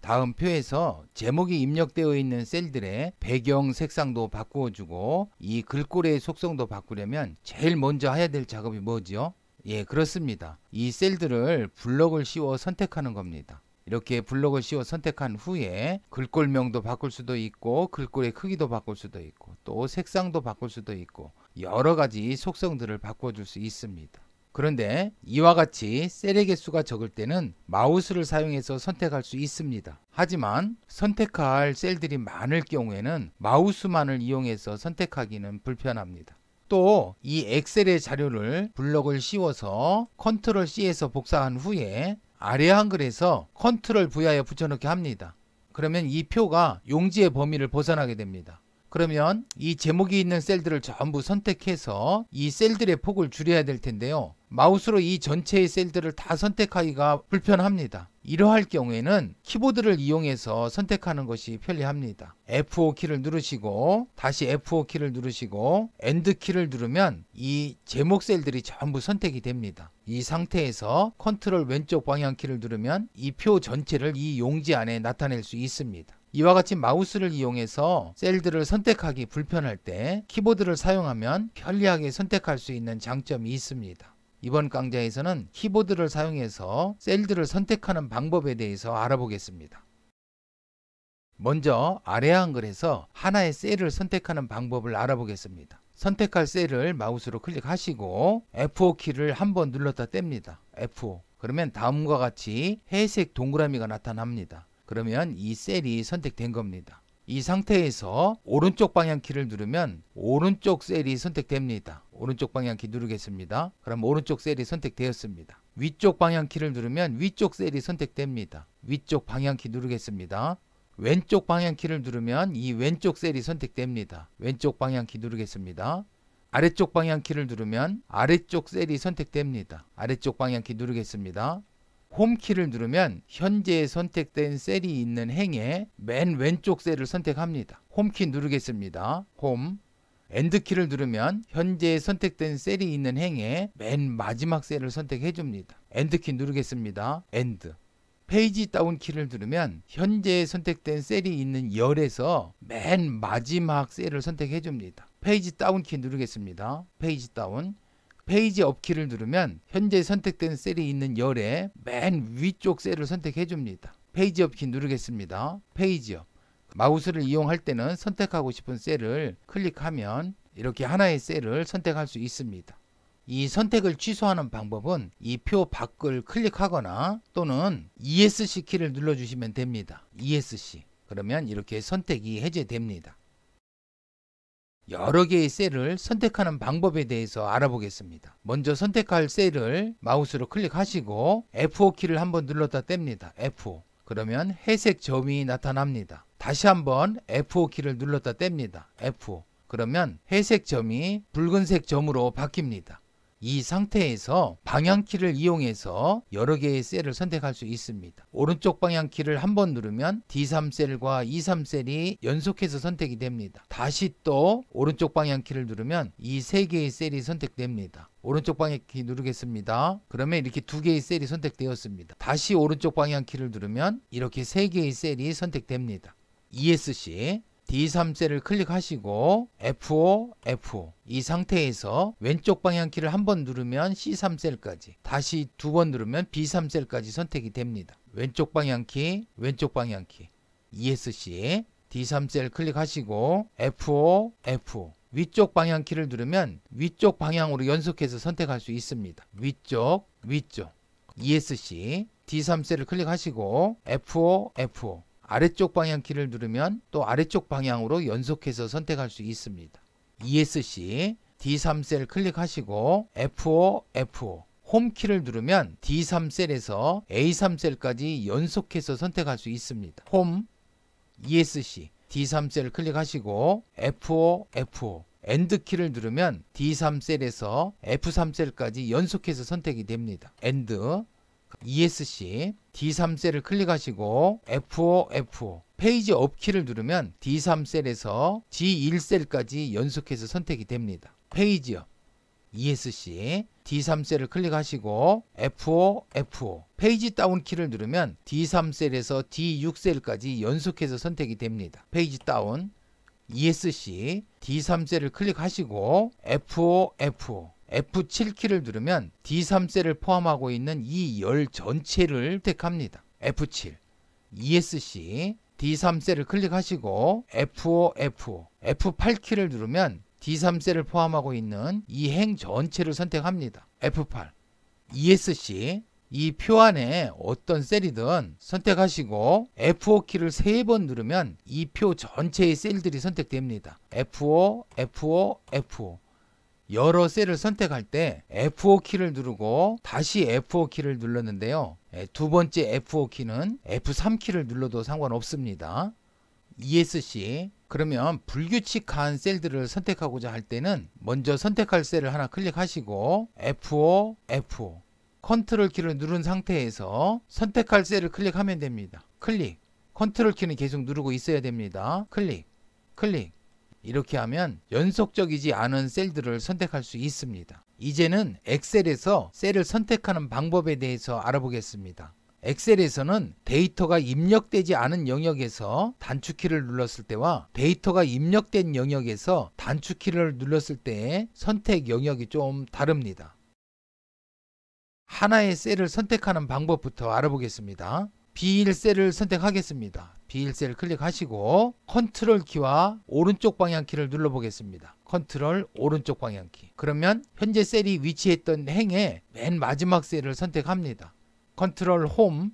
다음 표에서 제목이 입력되어 있는 셀들의 배경 색상도 바꾸어주고 이 글꼴의 속성도 바꾸려면 제일 먼저 해야 될 작업이 뭐죠? 예, 그렇습니다. 이 셀들을 블럭을 씌워 선택하는 겁니다. 이렇게 블럭을 씌워 선택한 후에 글꼴명도 바꿀 수도 있고 글꼴의 크기도 바꿀 수도 있고 또 색상도 바꿀 수도 있고 여러 가지 속성들을 바꿔줄 수 있습니다. 그런데 이와 같이 셀의 개수가 적을 때는 마우스를 사용해서 선택할 수 있습니다. 하지만 선택할 셀들이 많을 경우에는 마우스만을 이용해서 선택하기는 불편합니다. 또 이 엑셀의 자료를 블럭을 씌워서 컨트롤 C에서 복사한 후에 아래 한글에서 컨트롤 V하여 붙여넣기 합니다. 그러면 이 표가 용지의 범위를 벗어나게 됩니다. 그러면 이 제목이 있는 셀들을 전부 선택해서 이 셀들의 폭을 줄여야 될 텐데요. 마우스로 이 전체의 셀들을 다 선택하기가 불편합니다. 이러할 경우에는 키보드를 이용해서 선택하는 것이 편리합니다. F5 키를 누르시고 다시 F5 키를 누르시고 엔드 키를 누르면 이 제목 셀들이 전부 선택이 됩니다. 이 상태에서 컨트롤 왼쪽 방향 키를 누르면 이 표 전체를 이 용지 안에 나타낼 수 있습니다. 이와 같이 마우스를 이용해서 셀들을 선택하기 불편할 때 키보드를 사용하면 편리하게 선택할 수 있는 장점이 있습니다. 이번 강좌에서는 키보드를 사용해서 셀들을 선택하는 방법에 대해서 알아보겠습니다. 먼저 아래 한글에서 하나의 셀을 선택하는 방법을 알아보겠습니다. 선택할 셀을 마우스로 클릭하시고 F5 키를 한번 눌렀다 뗍니다. F5. 그러면 다음과 같이 회색 동그라미가 나타납니다. 그러면 이 셀이 선택된 겁니다. 이 상태에서 오른쪽 방향 키를 누르면 오른쪽 셀이 선택됩니다. 오른쪽 방향 키 누르겠습니다. 그럼 오른쪽 셀이 선택되었습니다. 위쪽 방향 키를 누르면 위쪽 셀이 선택됩니다. 위쪽 방향 키 누르겠습니다. 왼쪽 방향 키를 누르면 이 왼쪽 셀이 선택됩니다. 왼쪽 방향 키 누르겠습니다. 아래쪽 방향 키를 누르면 아래쪽 셀이 선택됩니다. 아래쪽 방향 키 누르겠습니다. 홈 키를 누르면 현재 선택된 셀이 있는 행에 맨 왼쪽 셀을 선택합니다. 홈 키 누르겠습니다. 홈. 엔드 키를 누르면 현재 선택된 셀이 있는 행에 맨 마지막 셀을 선택해 줍니다. 엔드 키 누르겠습니다. 엔드. 페이지 다운 키를 누르면 현재 선택된 셀이 있는 열에서 맨 마지막 셀을 선택해 줍니다. 페이지 다운 키 누르겠습니다. 페이지 다운. 페이지 업 키를 누르면 현재 선택된 셀이 있는 열의 맨 위쪽 셀을 선택해 줍니다. 페이지 업 키 누르겠습니다. 페이지 업. 마우스를 이용할 때는 선택하고 싶은 셀을 클릭하면 이렇게 하나의 셀을 선택할 수 있습니다. 이 선택을 취소하는 방법은 이 표 밖을 클릭하거나 또는 ESC 키를 눌러주시면 됩니다. ESC. 그러면 이렇게 선택이 해제됩니다. 여러 개의 셀을 선택하는 방법에 대해서 알아보겠습니다. 먼저 선택할 셀을 마우스로 클릭하시고 F5 키를 한번 눌렀다 뗍니다. F5. 그러면 회색 점이 나타납니다. 다시 한번 F5 키를 눌렀다 뗍니다. F5. 그러면 회색 점이 붉은색 점으로 바뀝니다. 이 상태에서 방향키를 이용해서 여러 개의 셀을 선택할 수 있습니다. 오른쪽 방향키를 한번 누르면 D3셀과 E3셀이 연속해서 선택이 됩니다. 다시 또 오른쪽 방향키를 누르면 이 세 개의 셀이 선택됩니다. 오른쪽 방향키 누르겠습니다. 그러면 이렇게 두 개의 셀이 선택되었습니다. 다시 오른쪽 방향키를 누르면 이렇게 세 개의 셀이 선택됩니다. ESC D3셀을 클릭하시고 F5, F5 이 상태에서 왼쪽 방향키를 한번 누르면 C3셀까지 다시 두 번 누르면 B3셀까지 선택이 됩니다. 왼쪽 방향키, 왼쪽 방향키 ESC D3셀 클릭하시고 F5, F5 위쪽 방향키를 누르면 위쪽 방향으로 연속해서 선택할 수 있습니다. 위쪽, 위쪽 ESC D3셀을 클릭하시고 F5, F5 아래쪽 방향키를 누르면 또 아래쪽 방향으로 연속해서 선택할 수 있습니다. ESC D3셀 클릭하시고 F5, F5 홈키를 누르면 D3셀에서 A3셀까지 연속해서 선택할 수 있습니다. 홈 ESC D3셀 클릭하시고 F5, F5 엔드키를 누르면 D3셀에서 F3셀까지 연속해서 선택이 됩니다. 엔드 ESC D3셀을 클릭하시고 F5, F5 페이지 업 키를 누르면 D3셀에서 G1셀까지 연속해서 선택이 됩니다. 페이지 업 ESC, D3셀을 클릭하시고 F5, F5, 페이지 다운 키를 누르면 D3셀에서 D6셀까지 연속해서 선택이 됩니다. 페이지 다운, ESC, D3셀을 클릭하시고 F5, F5, F7 키를 누르면 D3셀을 포함하고 있는 이 열 전체를 선택합니다. F7, ESC, D3셀을 클릭하시고 F5, F5, F8 키를 누르면 D3셀을 포함하고 있는 이 행 전체를 선택합니다. F8, ESC, 이 표 안에 어떤 셀이든 선택하시고 F5 키를 3번 누르면 이 표 전체의 셀들이 선택됩니다. F5, F5, F5. 여러 셀을 선택할 때 F5 키를 누르고 다시 F5 키를 눌렀는데요. 두 번째 F5 키는 F3 키를 눌러도 상관없습니다. ESC, 그러면 불규칙한 셀들을 선택하고자 할 때는 먼저 선택할 셀을 하나 클릭하시고 F5, F5, 컨트롤 키를 누른 상태에서 선택할 셀을 클릭하면 됩니다. 클릭, 컨트롤 키는 계속 누르고 있어야 됩니다. 클릭, 클릭. 이렇게 하면 연속적이지 않은 셀들을 선택할 수 있습니다. 이제는 엑셀에서 셀을 선택하는 방법에 대해서 알아보겠습니다. 엑셀에서는 데이터가 입력되지 않은 영역에서 단축키를 눌렀을 때와 데이터가 입력된 영역에서 단축키를 눌렀을 때의 선택 영역이 좀 다릅니다. 하나의 셀을 선택하는 방법부터 알아보겠습니다. B1셀을 선택하겠습니다. B1셀을 클릭하시고 컨트롤 키와 오른쪽 방향키를 눌러보겠습니다. 컨트롤 오른쪽 방향키. 그러면 현재 셀이 위치했던 행의 맨 마지막 셀을 선택합니다. 컨트롤 홈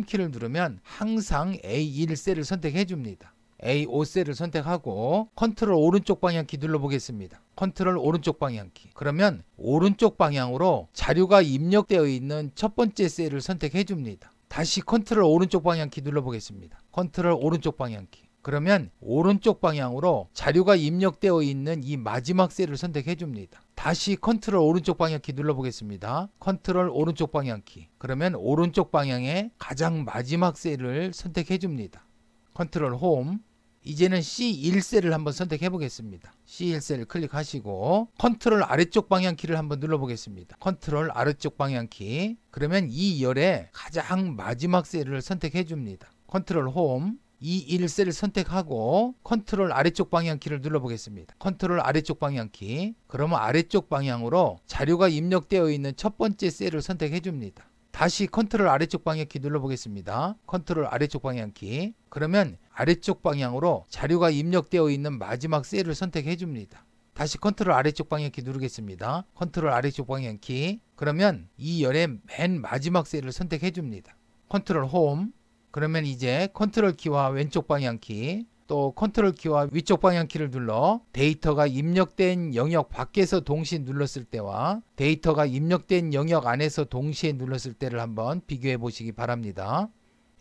키를 누르면 항상 A1셀을 선택해 줍니다. A5셀을 선택하고 컨트롤 오른쪽 방향키 눌러보겠습니다. 컨트롤 오른쪽 방향키. 그러면 오른쪽 방향으로 자료가 입력되어 있는 첫 번째 셀을 선택해 줍니다. 다시 컨트롤 오른쪽 방향키 눌러보겠습니다. 컨트롤 오른쪽 방향키. 그러면 오른쪽 방향으로 자료가 입력되어 있는 이 마지막 셀을 선택해 줍니다. 다시 컨트롤 오른쪽 방향키 눌러보겠습니다. 컨트롤 오른쪽 방향키. 그러면 오른쪽 방향의 가장 마지막 셀을 선택해 줍니다. 컨트롤 홈. 이제는 C1셀을 한번 선택해 보겠습니다. C1셀을 클릭하시고 컨트롤 아래쪽 방향키를 한번 눌러보겠습니다. 컨트롤 아래쪽 방향키. 그러면 이 열의 가장 마지막 셀을 선택해 줍니다. 컨트롤 홈. E1셀을 선택하고 컨트롤 아래쪽 방향키를 눌러보겠습니다. 컨트롤 아래쪽 방향키. 그러면 아래쪽 방향으로 자료가 입력되어 있는 첫 번째 셀을 선택해 줍니다. 다시 컨트롤 아래쪽 방향키 눌러보겠습니다. 컨트롤 아래쪽 방향키. 그러면 아래쪽 방향으로 자료가 입력되어 있는 마지막 셀을 선택해 줍니다. 다시 컨트롤 아래쪽 방향키 누르겠습니다. 컨트롤 아래쪽 방향키. 그러면 이 열의 맨 마지막 셀을 선택해 줍니다. 컨트롤 홈. 그러면 이제 컨트롤 키와 왼쪽 방향키, 또 컨트롤 키와 위쪽 방향키를 눌러 데이터가 입력된 영역 밖에서 동시에 눌렀을 때와 데이터가 입력된 영역 안에서 동시에 눌렀을 때를 한번 비교해 보시기 바랍니다.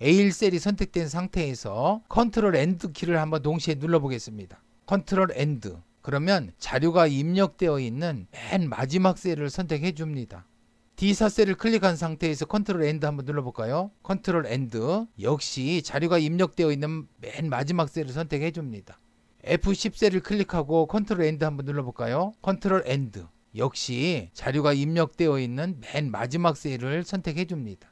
A1셀이 선택된 상태에서 컨트롤 엔드 키를 한번 동시에 눌러 보겠습니다. 컨트롤 엔드. 그러면 자료가 입력되어 있는 맨 마지막 셀을 선택해 줍니다. D4셀을 클릭한 상태에서 컨트롤 엔드 한번 눌러볼까요? 컨트롤 엔드. 역시 자료가 입력되어 있는 맨 마지막 셀을 선택해 줍니다. F10셀을 클릭하고 컨트롤 엔드 한번 눌러볼까요? 컨트롤 엔드. 역시 자료가 입력되어 있는 맨 마지막 셀을 선택해 줍니다.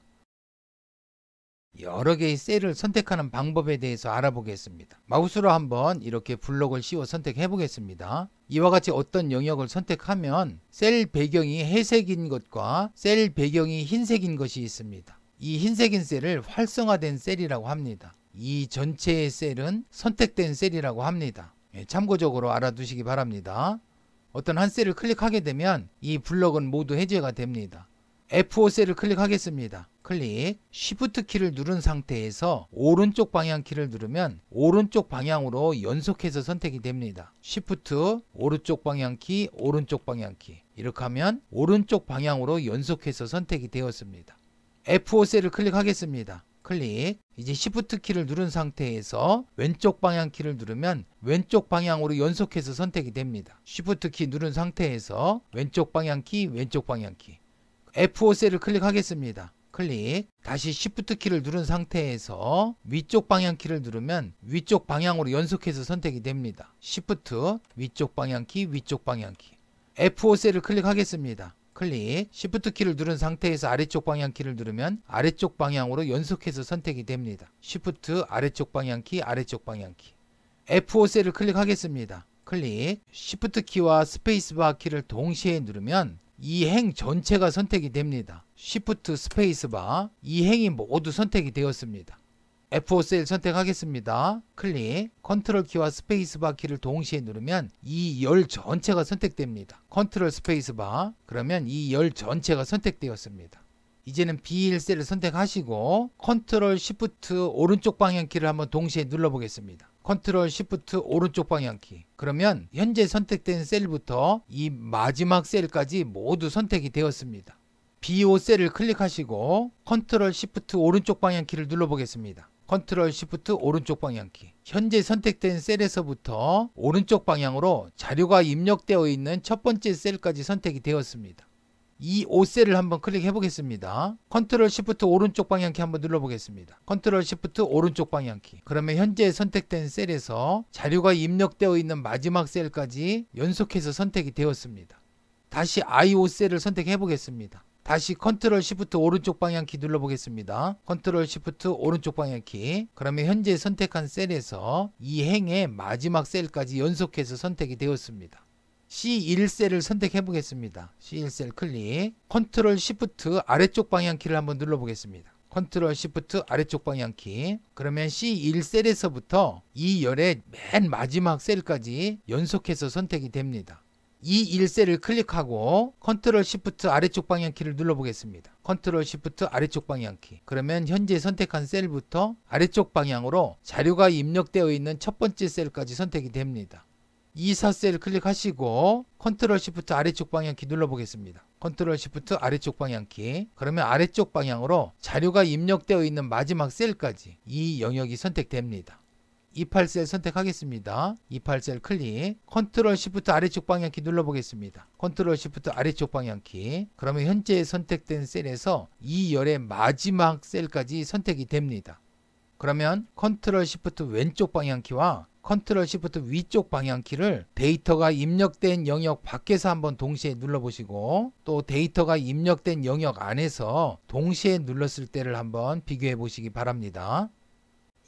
여러 개의 셀을 선택하는 방법에 대해서 알아보겠습니다. 마우스로 한번 이렇게 블록을 씌워 선택해 보겠습니다. 이와 같이 어떤 영역을 선택하면 셀 배경이 회색인 것과 셀 배경이 흰색인 것이 있습니다. 이 흰색인 셀을 활성화된 셀이라고 합니다. 이 전체의 셀은 선택된 셀이라고 합니다. 참고적으로 알아두시기 바랍니다. 어떤 한 셀을 클릭하게 되면 이 블록은 모두 해제가 됩니다. F5셀을 클릭하겠습니다. 클릭, Shift 키를 누른 상태에서 오른쪽 방향 키를 누르면 오른쪽 방향으로 연속해서 선택이 됩니다. Shift, 오른쪽 방향 키, 오른쪽 방향 키. 이렇게 하면 오른쪽 방향으로 연속해서 선택이 되었습니다. F5셀을 클릭하겠습니다. 클릭, 이제 Shift 키를 누른 상태에서 왼쪽 방향 키를 누르면 왼쪽 방향으로 연속해서 선택이 됩니다. Shift 키 누른 상태에서 왼쪽 방향 키, 왼쪽 방향 키. F5셀을 클릭하겠습니다. 클릭, 다시 Shift 키를 누른 상태에서 위쪽 방향 키를 누르면 위쪽 방향으로 연속해서 선택이 됩니다. Shift, 위쪽 방향 키, 위쪽 방향 키. F5 셀을 클릭하겠습니다. 클릭, Shift 키를 누른 상태에서 아래쪽 방향 키를 누르면 아래쪽 방향으로 연속해서 선택이 됩니다. Shift 아래쪽 방향 키, 아래쪽 방향 키. F5 셀을 클릭하겠습니다. 클릭, Shift 키와 스페이스바 키를 동시에 누르면 이 행 전체가 선택이 됩니다. Shift 스페이스바, 이 행이 모두 선택이 되었습니다. F5 셀 선택하겠습니다. 클릭, 컨트롤 키와 스페이스바 키를 동시에 누르면 이 열 전체가 선택됩니다. 컨트롤 스페이스바, 그러면 이 열 전체가 선택되었습니다. 이제는 B1 셀을 선택하시고 컨트롤 시프트 오른쪽 방향 키를 한번 동시에 눌러보겠습니다. 컨트롤 시프트 오른쪽 방향 키. 그러면 현재 선택된 셀부터 이 마지막 셀까지 모두 선택이 되었습니다. B5 셀을 클릭하시고 컨트롤 시프트 오른쪽 방향 키를 눌러보겠습니다. 컨트롤 시프트 오른쪽 방향 키. 현재 선택된 셀에서부터 오른쪽 방향으로 자료가 입력되어 있는 첫 번째 셀까지 선택이 되었습니다. 이 5셀을 한번 클릭해 보겠습니다. 컨트롤 시프트 오른쪽 방향 키 한번 눌러보겠습니다. 컨트롤 시프트 오른쪽 방향 키. 그러면 현재 선택된 셀에서 자료가 입력되어 있는 마지막 셀까지 연속해서 선택이 되었습니다. 다시 I5 셀을 선택해 보겠습니다. 다시 컨트롤 시프트 오른쪽 방향 키 눌러보겠습니다. 컨트롤 시프트 오른쪽 방향 키. 그러면 현재 선택한 셀에서 이 행의 마지막 셀까지 연속해서 선택이 되었습니다. C1 셀을 선택해 보겠습니다. C1 셀 클릭. 컨트롤 시프트 아래쪽 방향 키를 한번 눌러보겠습니다. 컨트롤 시프트 아래쪽 방향 키. 그러면 C1 셀에서부터 이 열의 맨 마지막 셀까지 연속해서 선택이 됩니다. 이 1셀을 클릭하고 컨트롤 시프트 아래쪽 방향 키를 눌러보겠습니다. 컨트롤 시프트 아래쪽 방향 키. 그러면 현재 선택한 셀부터 아래쪽 방향으로 자료가 입력되어 있는 첫 번째 셀까지 선택이 됩니다. 이 4셀을 클릭하시고 컨트롤 시프트 아래쪽 방향 키 눌러보겠습니다. 컨트롤 시프트 아래쪽 방향 키. 그러면 아래쪽 방향으로 자료가 입력되어 있는 마지막 셀까지 이 영역이 선택됩니다. 28셀 선택하겠습니다. 28셀 클릭. 컨트롤 시프트 아래쪽 방향 키 눌러보겠습니다. 컨트롤 시프트 아래쪽 방향 키. 그러면 현재 선택된 셀에서 이 열의 마지막 셀까지 선택이 됩니다. 그러면 컨트롤 시프트 왼쪽 방향 키와 컨트롤 시프트 위쪽 방향 키를 데이터가 입력된 영역 밖에서 한번 동시에 눌러보시고 또 데이터가 입력된 영역 안에서 동시에 눌렀을 때를 한번 비교해 보시기 바랍니다.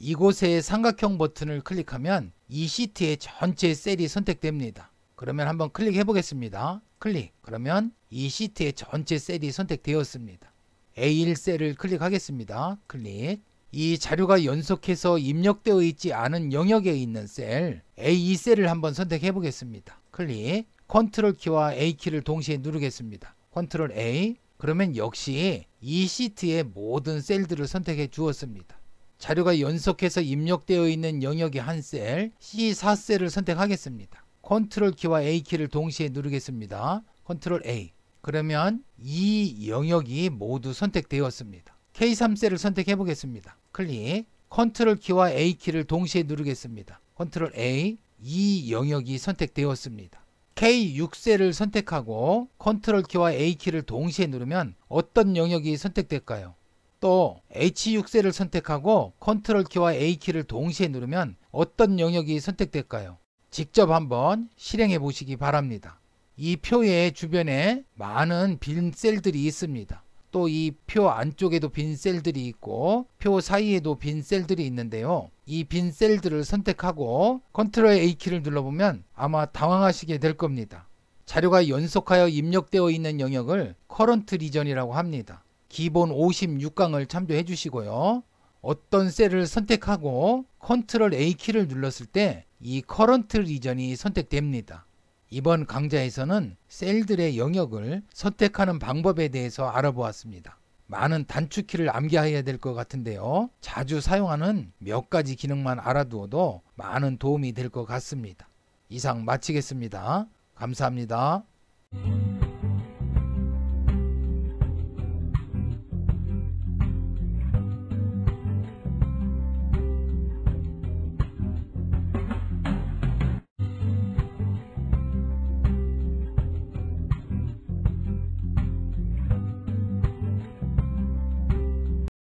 이곳에 삼각형 버튼을 클릭하면 이 시트의 전체 셀이 선택됩니다. 그러면 한번 클릭해 보겠습니다. 클릭. 그러면 이 시트의 전체 셀이 선택되었습니다. A1 셀을 클릭하겠습니다. 클릭. 이 자료가 연속해서 입력되어 있지 않은 영역에 있는 셀 A2 셀을 한번 선택해 보겠습니다. 클릭. 컨트롤 키와 A 키를 동시에 누르겠습니다. 컨트롤 A. 그러면 역시 이 시트의 모든 셀들을 선택해 주었습니다. 자료가 연속해서 입력되어 있는 영역의 한 셀 C4셀을 선택하겠습니다. 컨트롤 키와 A 키를 동시에 누르겠습니다. 컨트롤 A. 그러면 이 영역이 모두 선택되었습니다. K3셀을 선택해 보겠습니다. 클릭. 컨트롤 키와 A 키를 동시에 누르겠습니다. 컨트롤 A. 이 영역이 선택되었습니다. K6셀을 선택하고 컨트롤 키와 A 키를 동시에 누르면 어떤 영역이 선택될까요? 또 H6셀을 선택하고 컨트롤 키와 A 키를 동시에 누르면 어떤 영역이 선택될까요? 직접 한번 실행해 보시기 바랍니다. 이 표의 주변에 많은 빈 셀들이 있습니다. 또 이 표 안쪽에도 빈 셀들이 있고 표 사이에도 빈 셀들이 있는데요. 이 빈 셀들을 선택하고 컨트롤 A 키를 눌러보면 아마 당황하시게 될 겁니다. 자료가 연속하여 입력되어 있는 영역을 커런트 리전이라고 합니다. 기본 56강을 참조해 주시고요. 어떤 셀을 선택하고 컨트롤 A 키를 눌렀을 때 이 커런트 리전이 선택됩니다. 이번 강좌에서는 셀들의 영역을 선택하는 방법에 대해서 알아보았습니다. 많은 단축키를 암기해야 될 것 같은데요. 자주 사용하는 몇 가지 기능만 알아두어도 많은 도움이 될 것 같습니다. 이상 마치겠습니다. 감사합니다.